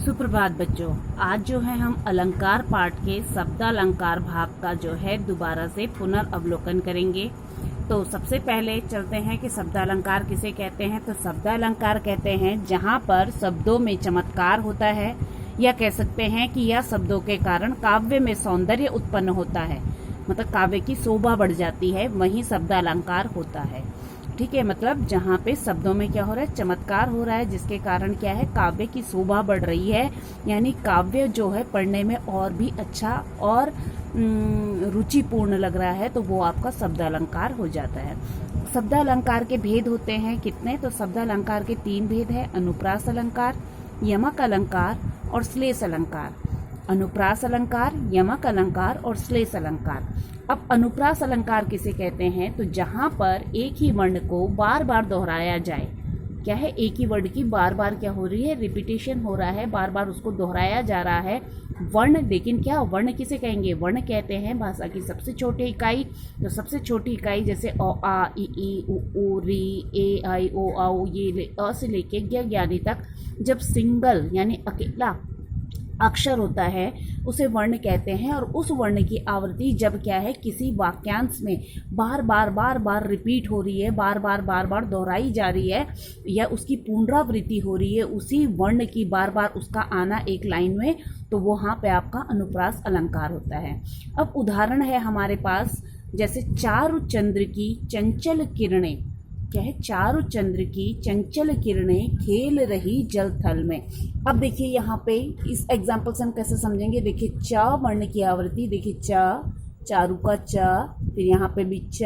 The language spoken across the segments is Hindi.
सुप्रभात बच्चों। आज जो है हम अलंकार पाठ के शब्दालंकार भाग का जो है दोबारा से पुनर्अवलोकन करेंगे। तो सबसे पहले चलते हैं कि शब्दालंकार किसे कहते हैं। तो शब्दालंकार कहते हैं जहां पर शब्दों में चमत्कार होता है, या कह सकते हैं कि यह शब्दों के कारण काव्य में सौंदर्य उत्पन्न होता है, मतलब काव्य की शोभा बढ़ जाती है, वहीं शब्दालंकार होता है। ठीक है, मतलब जहाँ पे शब्दों में क्या हो रहा है, चमत्कार हो रहा है, जिसके कारण क्या है, काव्य की शोभा बढ़ रही है, यानी काव्य जो है पढ़ने में और भी अच्छा और रुचिपूर्ण लग रहा है, तो वो आपका शब्दालंकार हो जाता है। शब्दालंकार के भेद होते हैं कितने, तो शब्दालंकार के 3 भेद है: अनुप्रास अलंकार, यमक अलंकार और श्लेष अलंकार। अनुप्रास अलंकार, यमक अलंकार और श्लेष अलंकार। अब अनुप्रास अलंकार किसे कहते हैं, तो जहां पर एक ही वर्ण को बार बार दोहराया जाए। क्या है, एक ही वर्ड की बार बार क्या हो रही है, रिपीटेशन हो रहा है, बार बार उसको दोहराया जा रहा है वर्ण। लेकिन क्या वर्ण किसे कहेंगे, वर्ण कहते हैं भाषा की सबसे छोटी इकाई। तो सबसे छोटी इकाई जैसे अ आ इ ई उ ऊ री ए आई ओ औ ये अ से लेके ज्ञानी तक जब सिंगल यानी अकेला अक्षर होता है उसे वर्ण कहते हैं। और उस वर्ण की आवृत्ति जब क्या है, किसी वाक्यांश में बार बार रिपीट हो रही है, बार बार दोहराई जा रही है, या उसकी पुनरावृत्ति हो रही है, उसी वर्ण की बार बार उसका आना एक लाइन में, तो वहाँ पे आपका अनुप्रास अलंकार होता है। अब उदाहरण है हमारे पास, जैसे चारु चंद्र की चंचल किरणें। क्या है, चारु चंद्र की चंचल किरणें खेल रही जल थल में। अब देखिए यहाँ पे इस एग्जाम्पल से हम कैसे समझेंगे। देखिए च वर्ण की आवृत्ति, देखिए च, चारु का च, फिर यहाँ पे भी च,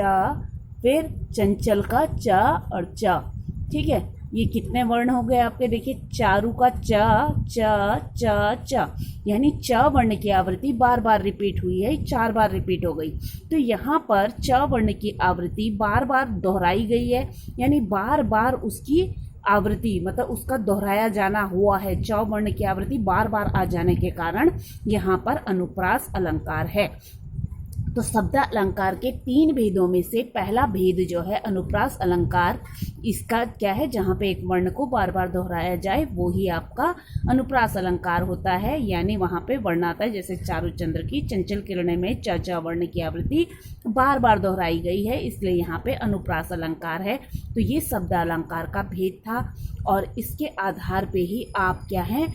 फिर चंचल का च और च। ठीक है, ये कितने वर्ण हो गए आपके, देखिए चारु का च च च च, यानी च वर्ण की आवृत्ति बार बार रिपीट हुई है, 4 बार रिपीट हो गई। तो यहाँ पर च वर्ण की आवृत्ति बार बार दोहराई गई है, यानी बार बार उसकी आवृत्ति मतलब उसका दोहराया जाना हुआ है। च वर्ण की आवृत्ति बार बार आ जाने के कारण यहाँ पर अनुप्रास अलंकार है। तो शब्द अलंकार के 3 भेदों में से पहला भेद जो है अनुप्रास अलंकार, इसका क्या है, जहाँ पे एक वर्ण को बार बार दोहराया जाए वो ही आपका अनुप्रास अलंकार होता है। यानी वहाँ पे वर्ण आता है, जैसे चारुचंद्र की चंचल किरणें में च च वर्ण की आवृत्ति बार बार दोहराई गई है, इसलिए यहाँ पे अनुप्रास अलंकार है। तो ये शब्द अलंकार का भेद था, और इसके आधार पे ही आप क्या है,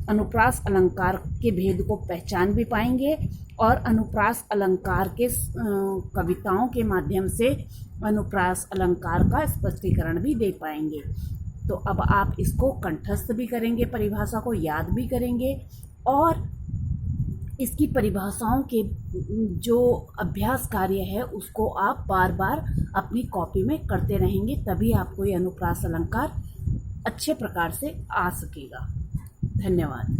अनुप्रास अलंकार के भेद को पहचान भी पाएंगे, और अनुप्रास अलंकार के कविताओं के माध्यम से अनुप्रास अलंकार का स्पष्टीकरण भी दे पाएंगे। तो अब आप इसको कंठस्थ भी करेंगे, परिभाषा को याद भी करेंगे, और इसकी परिभाषाओं के जो अभ्यास कार्य है उसको आप बार बार अपनी कॉपी में करते रहेंगे, तभी आपको ये अनुप्रास अलंकार अच्छे प्रकार से आ सकेगा। धन्यवाद।